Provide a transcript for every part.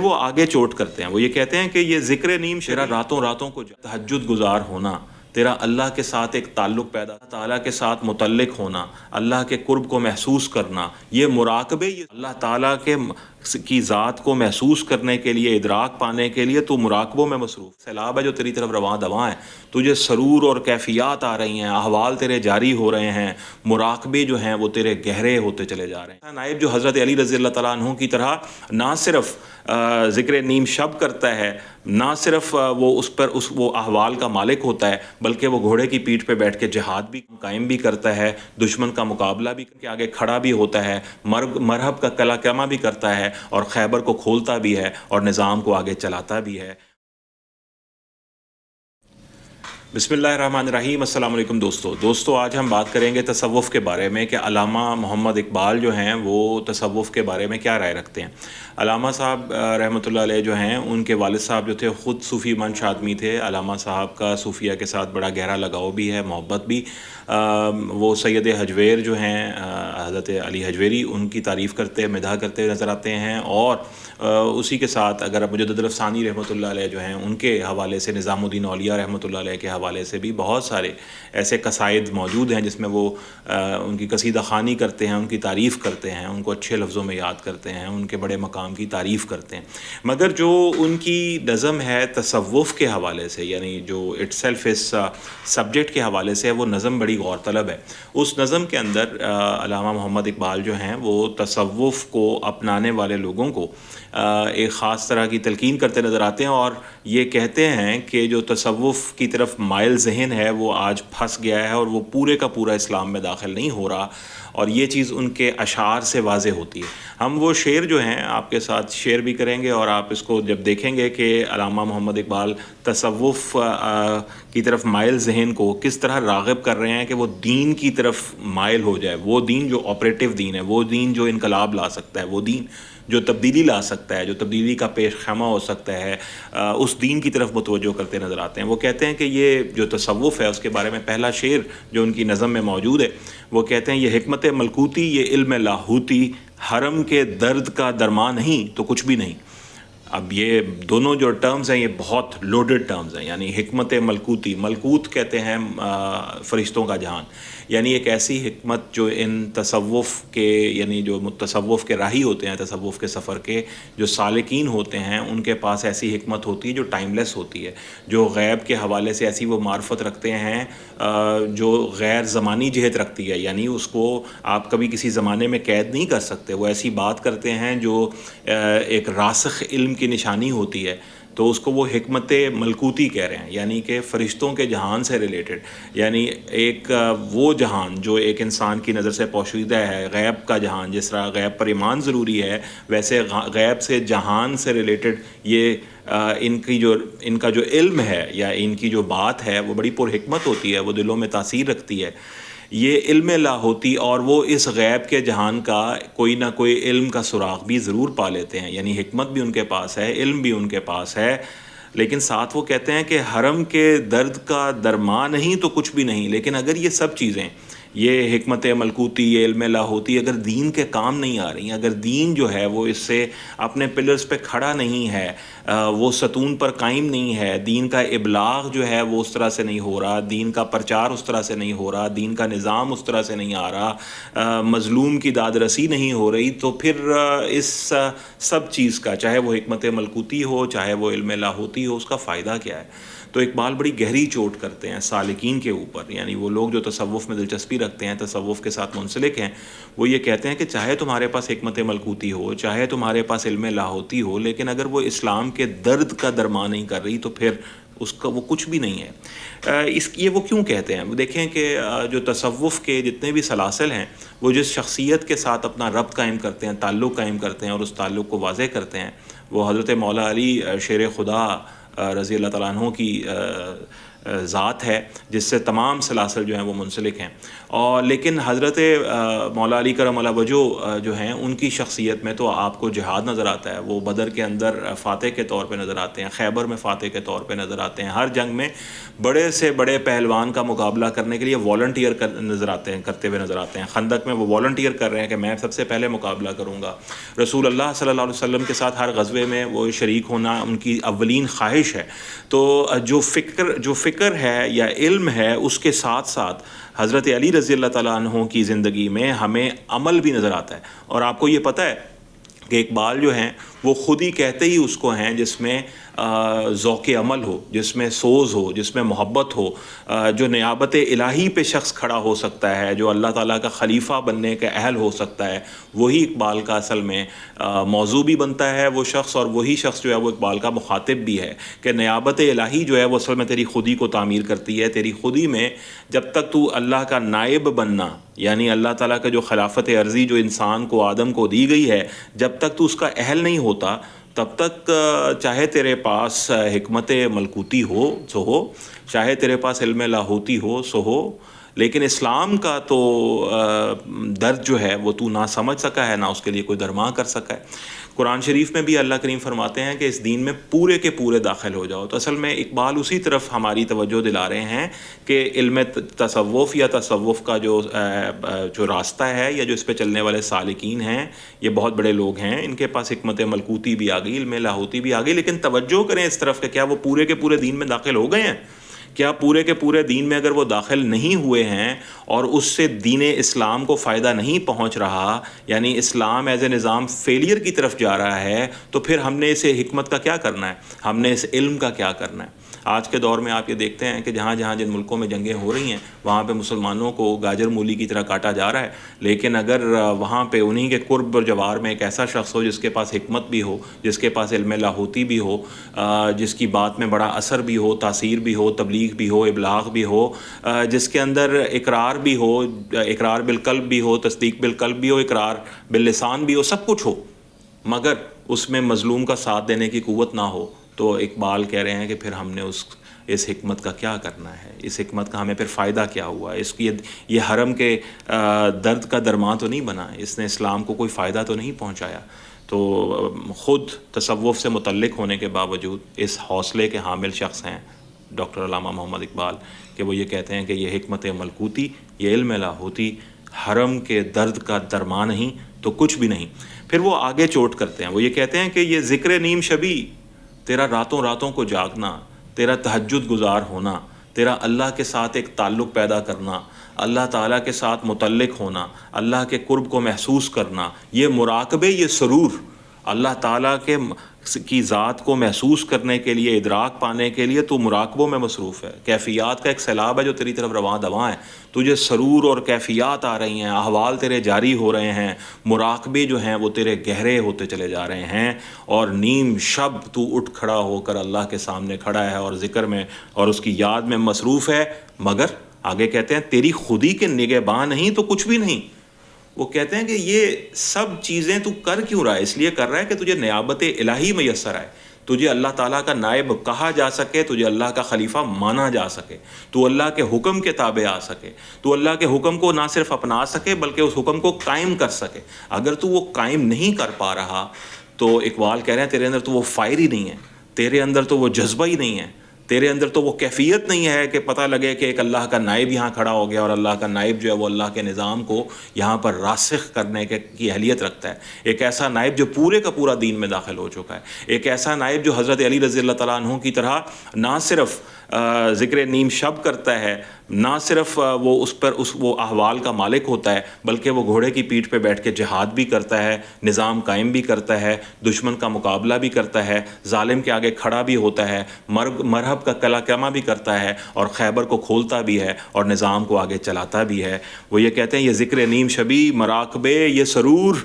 وہ آگے چوٹ کرتے ہیں، وہ یہ کہتے ہیں کہ یہ ذکر نیم تیرا راتوں راتوں کو تہجد گزار ہونا، تیرا اللہ کے ساتھ ایک تعلق پیدا، تعالیٰ کے ساتھ متعلق ہونا، اللہ کے قرب کو محسوس کرنا، یہ مراقبے، یہ اللہ تعالیٰ کی ذات کو محسوس کرنے کے لیے، ادراک پانے کے لیے تو مراقبوں میں مصروف۔ سیلاب ہے جو تیری طرف رواں دواں ہے، تجھے سرور اور کیفیات آ رہی ہیں، احوال تیرے جاری ہو رہے ہیں، مراقبے جو ہیں وہ تیرے گہرے ہوتے چلے جا رہے ہیں۔ نائب جو حضرت علی رضی اللہ تعالیٰ عنہ کی طرح نہ صرف ذکر نیم شب کرتا ہے، نہ صرف وہ احوال کا مالک ہوتا ہے، بلکہ وہ گھوڑے کی پیٹھ پہ بیٹھ کے جہاد بھی قائم بھی کرتا ہے، دشمن کا مقابلہ بھی کے آگے کھڑا بھی ہوتا ہے، مرہب کا کلا کما بھی کرتا ہے، اور خیبر کو کھولتا بھی ہے اور نظام کو آگے چلاتا بھی ہے۔ بسم اللہ الرحمن الرحیم۔ السلام علیکم دوستو، آج ہم بات کریں گے تصوف کے بارے میں کہ علامہ محمد اقبال جو ہیں وہ تصوف کے بارے میں کیا رائے رکھتے ہیں۔ علامہ صاحب رحمۃ اللہ علیہ جو ہیں، ان کے والد صاحب جو تھے خود صوفی منش آدمی تھے۔ علامہ صاحب کا صوفیہ کے ساتھ بڑا گہرا لگاؤ بھی ہے، محبت بھی۔ وہ سید حجویر جو ہیں، حضرت علی حجویری، ان کی تعریف کرتے مدح کرتے نظر آتے ہیں، اور اسی کے ساتھ اگر مجدد الافسانی رحمۃ اللہ علیہ جو ہیں، ان کے حوالے سے نظام الدین اولیاء رحمۃ اللہ علیہ کے حوالے سے بھی بہت سارے ایسے قصائد موجود ہیں جس میں وہ ان کی قصیدہ خوانی کرتے ہیں، ان کی تعریف کرتے ہیں، ان کو اچھے لفظوں میں یاد کرتے ہیں، ان کے بڑے مقام کی تعریف کرتے ہیں۔ مگر جو ان کی نظم ہے تصوف کے حوالے سے، یعنی جو اٹ سیلف اس سبجیکٹ کے حوالے سے، وہ نظم بڑی غور طلب ہے۔ اس نظم کے اندر علامہ محمد اقبال جو ہیں وہ تصوف کو اپنانے والے لوگوں کو ایک خاص طرح کی تلقین کرتے نظر آتے ہیں، اور یہ کہتے ہیں کہ جو تصوف کی طرف مائل ذہن ہے وہ آج پھنس گیا ہے، اور وہ پورے کا پورا اسلام میں داخل نہیں ہو رہا، اور یہ چیز ان کے اشعار سے واضح ہوتی ہے۔ ہم وہ شعر جو ہیں آپ کے ساتھ شیئر بھی کریں گے، اور آپ اس کو جب دیکھیں گے کہ علامہ محمد اقبال تصوف کی طرف مائل ذہن کو کس طرح راغب کر رہے ہیں کہ وہ دین کی طرف مائل ہو جائے، وہ دین جو آپریٹو دین ہے، وہ دین جو انقلاب لا سکتا ہے، وہ دین جو تبدیلی لا سکتا ہے، جو تبدیلی کا پیش خیمہ ہو سکتا ہے، اس دین کی طرف متوجہ کرتے نظر آتے ہیں۔ وہ کہتے ہیں کہ یہ جو تصوف ہے اس کے بارے میں پہلا شعر جو ان کی نظم میں موجود ہے، وہ کہتے ہیں یہ حکمت ملکوتی، یہ علم لاہوتی، حرم کے درد کا درما نہیں تو کچھ بھی نہیں۔ اب یہ دونوں جو ٹرمز ہیں یہ بہت لوڈڈ ٹرمز ہیں، یعنی حکمت ملکوتی، ملکوت کہتے ہیں فرشتوں کا جہان، یعنی ایک ایسی حکمت جو ان تصوف کے، یعنی جو تصوف کے راہی ہوتے ہیں، تصوف کے سفر کے جو سالکین ہوتے ہیں، ان کے پاس ایسی حکمت ہوتی ہے جو ٹائم لیس ہوتی ہے، جو غیب کے حوالے سے ایسی وہ معرفت رکھتے ہیں جو غیر زمانی جہت رکھتی ہے، یعنی اس کو آپ کبھی کسی زمانے میں قید نہیں کر سکتے۔ وہ ایسی بات کرتے ہیں جو ایک راسخ علم کی نشانی ہوتی ہے، تو اس کو وہ حکمت ملکوتی کہہ رہے ہیں، یعنی کہ فرشتوں کے جہان سے ریلیٹڈ، یعنی ایک وہ جہان جو ایک انسان کی نظر سے پوشیدہ ہے، غیب کا جہان۔ جس طرح غیب پر ایمان ضروری ہے، ویسے غیب سے جہان سے ریلیٹڈ یہ ان کا جو علم ہے یا ان کی جو بات ہے وہ بڑی پر حکمت ہوتی ہے، وہ دلوں میں تاثیر رکھتی ہے۔ یہ علم لاہوتی، اور وہ اس غیب کے جہان کا کوئی نہ کوئی علم کا سراغ بھی ضرور پا لیتے ہیں، یعنی حکمت بھی ان کے پاس ہے، علم بھی ان کے پاس ہے، لیکن ساتھ وہ کہتے ہیں کہ حرم کے درد کا درما نہیں تو کچھ بھی نہیں۔ لیکن اگر یہ سب چیزیں، یہ حکمت ملکوتی، یہ علم لاہوتی، اگر دین کے کام نہیں آ رہی ہیں، اگر دین جو ہے وہ اس سے اپنے پلرز پہ کھڑا نہیں ہے، وہ ستون پر قائم نہیں ہے، دین کا ابلاغ جو ہے وہ اس طرح سے نہیں ہو رہا، دین کا پرچار اس طرح سے نہیں ہو رہا، دین کا نظام اس طرح سے نہیں آ رہا، مظلوم کی داد رسی نہیں ہو رہی، تو پھر اس سب چیز کا، چاہے وہ حکمت ملکوتی ہو، چاہے وہ علم لاہوتی ہو، اس کا فائدہ کیا ہے؟ تو اقبال بڑی گہری چوٹ کرتے ہیں سالکین کے اوپر، یعنی وہ لوگ جو تصوف میں دلچسپی رکھتے ہیں، تصوف کے ساتھ منسلک ہیں، وہ یہ کہتے ہیں کہ چاہے تمہارے پاس حکمت ملکوتی ہو، چاہے تمہارے پاس علم لاہوتی ہو، لیکن اگر وہ اسلام کے درد کا درما نہیں کر رہی تو پھر اس کا وہ کچھ بھی نہیں ہے۔ یہ وہ کیوں کہتے ہیں؟ دیکھیں کہ جو تصوف کے جتنے بھی سلاسل ہیں، وہ جس شخصیت کے ساتھ اپنا ربط قائم کرتے ہیں، تعلق قائم کرتے ہیں، اور اس تعلق کو واضح کرتے ہیں، وہ حضرت مولا علی شیر خدا رضی اللہ تعالیٰ عنہ کی ذات ہے جس سے تمام سلاسل جو ہیں وہ منسلک ہیں. اور لیکن حضرت مولا علی کرم اللہ وجہ جو ہیں ان کی شخصیت میں تو آپ کو جہاد نظر آتا ہے. وہ بدر کے اندر فاتح کے طور پہ نظر آتے ہیں, خیبر میں فاتح کے طور پہ نظر آتے ہیں, ہر جنگ میں بڑے سے بڑے پہلوان کا مقابلہ کرنے کے لیے والنٹیئر نظر آتے ہیں, کرتے ہوئے نظر آتے ہیں. خندق میں وہ والنٹیئر کر رہے ہیں کہ میں سب سے پہلے مقابلہ کروں گا. رسول اللہ صلی اللہ علیہ وسلم کے ساتھ ہر غزوے میں وہ شریک ہونا ان کی اولین خواہش ہے. تو جو فکر ہے یا علم ہے اس کے ساتھ ساتھ حضرت علی رضی اللہ تعالیٰ عنہ کی زندگی میں ہمیں عمل بھی نظر آتا ہے. اور آپ کو یہ پتہ ہے کہ اقبال جو ہیں وہ خود ہی کہتے ہی اس کو ہیں جس میں ذوق عمل ہو, جس میں سوز ہو, جس میں محبت ہو, جو نیابت الہی پہ شخص کھڑا ہو سکتا ہے, جو اللہ تعالیٰ کا خلیفہ بننے کا اہل ہو سکتا ہے, وہی اقبال کا اصل میں موضوع بھی بنتا ہے وہ شخص, اور وہی شخص جو ہے وہ اقبال کا مخاطب بھی ہے کہ نیابت الہی جو ہے وہ اصل میں تیری خودی کو تعمیر کرتی ہے. تیری خودی میں جب تک تو اللہ کا نائب بننا, یعنی اللہ تعالیٰ کا جو خلافت عرضی جو انسان کو آدم کو دی گئی ہے, جب تک تو اس کا اہل نہیں ہوتا تب تک چاہے تیرے پاس حکمت ملکوتی ہو سو ہو, چاہے تیرے پاس علم لاہوتی ہو سو ہو, لیکن اسلام کا تو درد جو ہے وہ تو نہ سمجھ سکا ہے, نہ اس کے لیے کوئی درما کر سکا ہے. قرآن شریف میں بھی اللہ کریم فرماتے ہیں کہ اس دین میں پورے کے پورے داخل ہو جاؤ. تو اصل میں اقبال اسی طرف ہماری توجہ دلا رہے ہیں کہ علم تصوف یا تصوف کا جو راستہ ہے یا جو اس پہ چلنے والے سالکین ہیں, یہ بہت بڑے لوگ ہیں, ان کے پاس حکمت ملکوتی بھی آ گئی, علم لاہوتی بھی آ گئی, لیکن توجہ کریں اس طرف کہ کیا وہ پورے کے پورے دین میں داخل ہو گئے ہیں؟ کیا پورے کے پورے دین میں اگر وہ داخل نہیں ہوئے ہیں اور اس سے دین اسلام کو فائدہ نہیں پہنچ رہا, یعنی اسلام ایز اے نظام فیلئر کی طرف جا رہا ہے, تو پھر ہم نے اسے حکمت کا کیا کرنا ہے, ہم نے اس علم کا کیا کرنا ہے؟ آج کے دور میں آپ یہ دیکھتے ہیں کہ جہاں جہاں جن ملکوں میں جنگیں ہو رہی ہیں وہاں پہ مسلمانوں کو گاجر مولی کی طرح کاٹا جا رہا ہے, لیکن اگر وہاں پہ انہی کے قرب اور جوار میں ایک ایسا شخص ہو جس کے پاس حکمت بھی ہو, جس کے پاس علم لاہوتی بھی ہو, جس کی بات میں بڑا اثر بھی ہو, تاثیر بھی ہو, تبلیغ بھی ہو, ابلاغ بھی ہو, جس کے اندر اقرار بھی ہو, اقرار بالقلب بھی ہو, تصدیق بالقلب بھی ہو, اقرار باللسان بھی ہو, سب کچھ ہو, مگر اس میں مظلوم کا ساتھ دینے کی قوت نہ ہو, تو اقبال کہہ رہے ہیں کہ پھر ہم نے اس حکمت کا کیا کرنا ہے, اس حکمت کا ہمیں پھر فائدہ کیا ہوا, اس کی یہ حرم کے درد کا درمان تو نہیں بنا, اس نے اسلام کو کوئی فائدہ تو نہیں پہنچایا. تو خود تصوف سے متعلق ہونے کے باوجود اس حوصلے کے حامل شخص ہیں ڈاکٹر علامہ محمد اقبال کہ وہ یہ کہتے ہیں کہ یہ حکمت ملکوتی, یہ علم لاہوتی حرم کے درد کا درمان نہیں تو کچھ بھی نہیں. پھر وہ آگے چوٹ کرتے ہیں, وہ یہ کہتے ہیں کہ یہ ذکر نیم شبی, تیرا راتوں راتوں کو جاگنا, تیرا تہجد گزار ہونا, تیرا اللہ کے ساتھ ایک تعلق پیدا کرنا, اللہ تعالیٰ کے ساتھ متعلق ہونا, اللہ کے قرب کو محسوس کرنا, یہ مراقبے, یہ سرور, اللہ تعالیٰ کی ذات کو محسوس کرنے کے لیے, ادراک پانے کے لیے تو مراقبوں میں مصروف ہے. کیفیات کا ایک سیلاب ہے جو تیری طرف رواں دواں ہے, تجھے سرور اور کیفیات آ رہی ہیں, احوال تیرے جاری ہو رہے ہیں, مراقبے جو ہیں وہ تیرے گہرے ہوتے چلے جا رہے ہیں, اور نیم شب تو اٹھ کھڑا ہو کر اللہ کے سامنے کھڑا ہے اور ذکر میں اور اس کی یاد میں مصروف ہے. مگر آگے کہتے ہیں تیری خودی کے نگہباں نہیں تو کچھ بھی نہیں. وہ کہتے ہیں کہ یہ سب چیزیں تو کر کیوں رہا ہے؟ اس لیے کر رہا ہے کہ تجھے نیابت الہی میسر آئے, تجھے اللہ تعالیٰ کا نائب کہا جا سکے, تجھے اللہ کا خلیفہ مانا جا سکے, تو اللہ کے حکم کے تابع آ سکے, تو اللہ کے حکم کو نہ صرف اپنا سکے بلکہ اس حکم کو قائم کر سکے. اگر تو وہ قائم نہیں کر پا رہا تو اقبال کہہ رہے ہیں تیرے اندر تو وہ فائر ہی نہیں ہے, تیرے اندر تو وہ جذبہ ہی نہیں ہے, تیرے اندر تو وہ کیفیت نہیں ہے کہ پتہ لگے کہ ایک اللہ کا نائب یہاں کھڑا ہو گیا اور اللہ کا نائب جو ہے وہ اللہ کے نظام کو یہاں پر راسخ کرنے کی اہلیت رکھتا ہے. ایک ایسا نائب جو پورے کا پورا دین میں داخل ہو چکا ہے, ایک ایسا نائب جو حضرت علی رضی اللہ تعالیٰ عنہ کی طرح نہ صرف ذکر نیم شب کرتا ہے, نہ صرف وہ احوال کا مالک ہوتا ہے, بلکہ وہ گھوڑے کی پیٹھ پہ بیٹھ کے جہاد بھی کرتا ہے, نظام قائم بھی کرتا ہے, دشمن کا مقابلہ بھی کرتا ہے, ظالم کے آگے کھڑا بھی ہوتا ہے, مرحب کا کلمہ بھی کرتا ہے, اور خیبر کو کھولتا بھی ہے اور نظام کو آگے چلاتا بھی ہے. وہ یہ کہتے ہیں یہ ذکر نیم شبی, مراقبے, یہ سرور,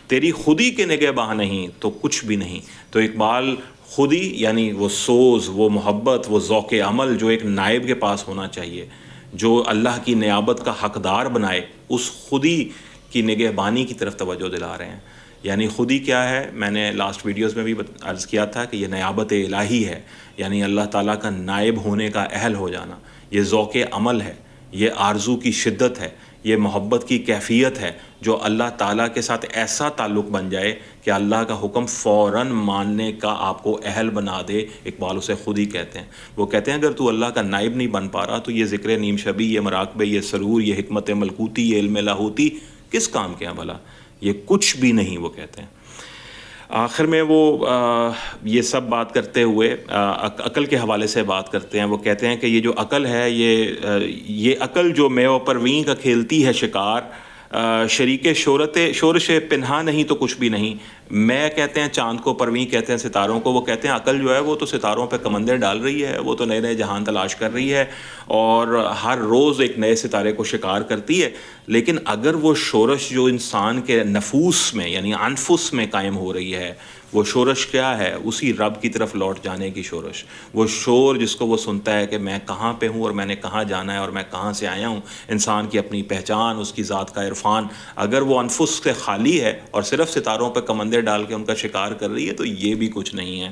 تیری خودی کے نگہباں نہیں تو کچھ بھی نہیں. تو اقبال خودی یعنی وہ سوز, وہ محبت, وہ ذوق عمل جو ایک نائب کے پاس ہونا چاہیے, جو اللہ کی نیابت کا حقدار بنائے, اس خودی کی نگہبانی کی طرف توجہ دلا رہے ہیں. یعنی خودی کیا ہے، میں نے لاسٹ ویڈیوز میں بھی عرض کیا تھا کہ یہ نیابت الہی ہے، یعنی اللہ تعالیٰ کا نائب ہونے کا اہل ہو جانا، یہ ذوق عمل ہے، یہ آرزو کی شدت ہے، یہ محبت کی کیفیت ہے جو اللہ تعالیٰ کے ساتھ ایسا تعلق بن جائے کہ اللہ کا حکم فوراً ماننے کا آپ کو اہل بنا دے۔ اقبال اسے خود ہی کہتے ہیں، وہ کہتے ہیں اگر تو اللہ کا نائب نہیں بن پا رہا تو یہ ذکر نیم شبی، یہ مراقبے، یہ سرور، یہ حکمت ملکوتی، یہ علم لاہوتی کس کام کے ہیں بھلا؟ یہ کچھ بھی نہیں، وہ کہتے ہیں۔ آخر میں وہ یہ سب بات کرتے ہوئے عقل کے حوالے سے بات کرتے ہیں۔ وہ کہتے ہیں کہ یہ جو عقل ہے، یہ عقل جو میوہ پروین کا کھیلتی ہے شکار، شریک شورش پنہا نہیں تو کچھ بھی نہیں۔ میں کہتے ہیں چاند کو، پروین کہتے ہیں ستاروں کو۔ وہ کہتے ہیں عقل جو ہے وہ تو ستاروں پہ کمندیں ڈال رہی ہے، وہ تو نئے نئے جہان تلاش کر رہی ہے اور ہر روز ایک نئے ستارے کو شکار کرتی ہے، لیکن اگر وہ شورش جو انسان کے نفوس میں یعنی انفس میں قائم ہو رہی ہے، وہ شورش کیا ہے؟ اسی رب کی طرف لوٹ جانے کی شورش، وہ شور جس کو وہ سنتا ہے کہ میں کہاں پہ ہوں اور میں نے کہاں جانا ہے اور میں کہاں سے آیا ہوں، انسان کی اپنی پہچان، اس کی ذات کا عرفان، اگر وہ انفس سے خالی ہے اور صرف ستاروں پہ کمندے ڈال کے ان کا شکار کر رہی ہے تو یہ بھی کچھ نہیں ہے۔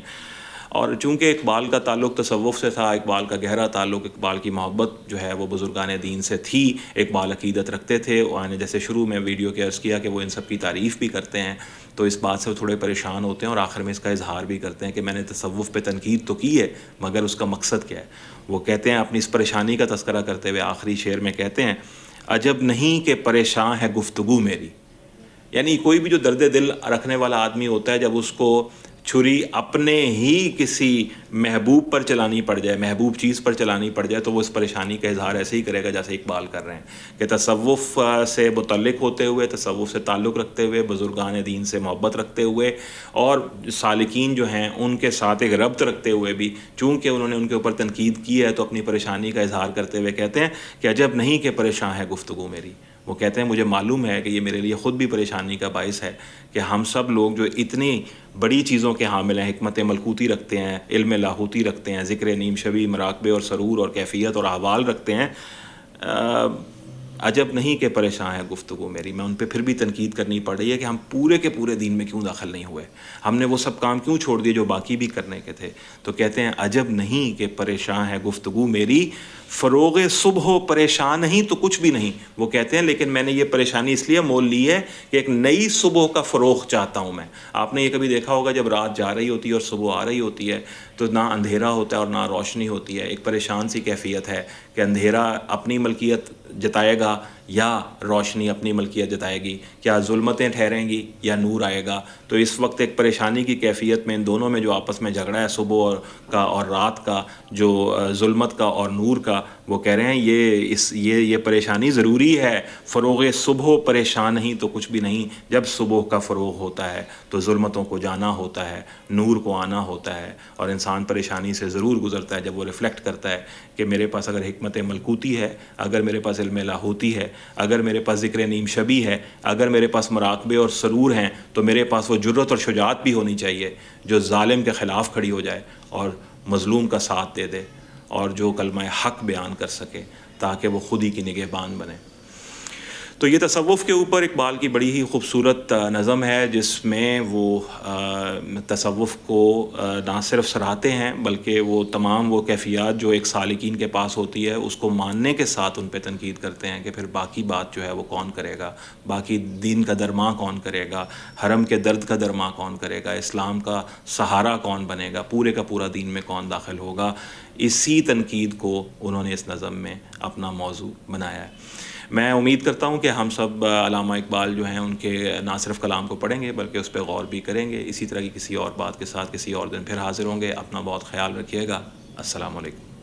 اور چونکہ اقبال کا تعلق تصوف سے تھا، اقبال کا گہرا تعلق، اقبال کی محبت جو ہے وہ بزرگان دین سے تھی، اقبال عقیدت رکھتے تھے، اور جیسے شروع میں ویڈیو کے عرض کیا کہ وہ ان سب کی تعریف بھی کرتے ہیں، تو اس بات سے وہ تھوڑے پریشان ہوتے ہیں اور آخر میں اس کا اظہار بھی کرتے ہیں کہ میں نے تصوف پہ تنقید تو کی ہے مگر اس کا مقصد کیا ہے۔ وہ کہتے ہیں اپنی اس پریشانی کا تذکرہ کرتے ہوئے آخری شعر میں کہتے ہیں، عجب نہیں کہ پریشان ہے گفتگو میری۔ یعنی کوئی بھی جو درد دل رکھنے والا آدمی ہوتا ہے، جب اس کو چھری اپنے ہی کسی محبوب پر چلانی پڑ جائے، محبوب چیز پر چلانی پڑ جائے، تو وہ اس پریشانی کا اظہار ایسے ہی کرے گا جیسے اقبال کر رہے ہیں کہ تصوف سے متعلق ہوتے ہوئے، تصوف سے تعلق رکھتے ہوئے، بزرگان دین سے محبت رکھتے ہوئے اور سالکین جو ہیں ان کے ساتھ ایک ربط رکھتے ہوئے بھی، چونکہ انہوں نے ان کے اوپر تنقید کی ہے تو اپنی پریشانی کا اظہار کرتے ہوئے کہتے ہیں کہ عجب نہیں کہ پریشان ہے گفتگو میری۔ وہ کہتے ہیں مجھے معلوم ہے کہ یہ میرے لیے خود بھی پریشانی کا باعث ہے کہ ہم سب لوگ جو اتنی بڑی چیزوں کے حامل ہیں، حکمت ملکوتی رکھتے ہیں، علم لاہوتی رکھتے ہیں، ذکر نیم شبی، مراقبے اور سرور اور کیفیت اور احوال رکھتے ہیں، عجب نہیں کہ پریشان ہے گفتگو میری۔ میں ان پہ پھر بھی تنقید کرنی پڑ رہی ہے کہ ہم پورے کے پورے دین میں کیوں داخل نہیں ہوئے، ہم نے وہ سب کام کیوں چھوڑ دیے جو باقی بھی کرنے کے تھے۔ تو کہتے ہیں عجب نہیں کہ پریشان ہے گفتگو میری، فروغ صبح ہو پریشان نہیں تو کچھ بھی نہیں۔ وہ کہتے ہیں لیکن میں نے یہ پریشانی اس لیے مول لی ہے کہ ایک نئی صبح کا فروغ چاہتا ہوں میں۔ آپ نے یہ کبھی دیکھا ہوگا جب رات جا رہی ہوتی ہے اور صبح آ رہی ہوتی ہے تو نہ اندھیرا ہوتا ہے اور نہ روشنی ہوتی ہے، ایک پریشان سی کیفیت ہے کہ اندھیرا اپنی ملکیت جتائے گا یا روشنی اپنی ملکیت جتائے گی، کیا ظلمتیں ٹھہریں گی یا نور آئے گا۔ تو اس وقت ایک پریشانی کی کیفیت میں ان دونوں میں جو آپس میں جھگڑا ہے، صبح کا اور رات کا، جو ظلمت کا اور نور کا، وہ کہہ رہے ہیں یہ پریشانی ضروری ہے۔ فروغ صبح پریشان نہیں تو کچھ بھی نہیں، جب صبح کا فروغ ہوتا ہے تو ظلمتوں کو جانا ہوتا ہے، نور کو آنا ہوتا ہے، اور انسان پریشانی سے ضرور گزرتا ہے جب وہ ریفلیکٹ کرتا ہے کہ میرے پاس اگر حکمت ملکوتی ہے، اگر میرے پاس علم لاہوتی ہے، اگر میرے پاس ذکر نیم شبی ہے، اگر میرے پاس مراقبے اور سرور ہیں، تو میرے پاس وہ جرت اور شجاعت بھی ہونی چاہیے جو ظالم کے خلاف کھڑی ہو جائے اور مظلوم کا ساتھ دے دے اور جو کلمہ حق بیان کر سکے تاکہ وہ خود ہی کی نگہبان بنے۔ تو یہ تصوف کے اوپر اقبال کی بڑی ہی خوبصورت نظم ہے جس میں وہ تصوف کو نہ صرف سراہتے ہیں بلکہ وہ تمام وہ کیفیات جو ایک سالکین کے پاس ہوتی ہے اس کو ماننے کے ساتھ ان پہ تنقید کرتے ہیں کہ پھر باقی بات جو ہے وہ کون کرے گا، باقی دین کا درماں کون کرے گا، حرم کے درد کا درماں کون کرے گا، اسلام کا سہارا کون بنے گا، پورے کا پورا دین میں کون داخل ہوگا۔ اسی تنقید کو انہوں نے اس نظم میں اپنا موضوع بنایا ہے۔ میں امید کرتا ہوں کہ ہم سب علامہ اقبال جو ہیں ان کے نہ صرف کلام کو پڑھیں گے بلکہ اس پہ غور بھی کریں گے۔ اسی طرح کی کسی اور بات کے ساتھ کسی اور دن پھر حاضر ہوں گے۔ اپنا بہت خیال رکھیے گا۔ السلام علیکم۔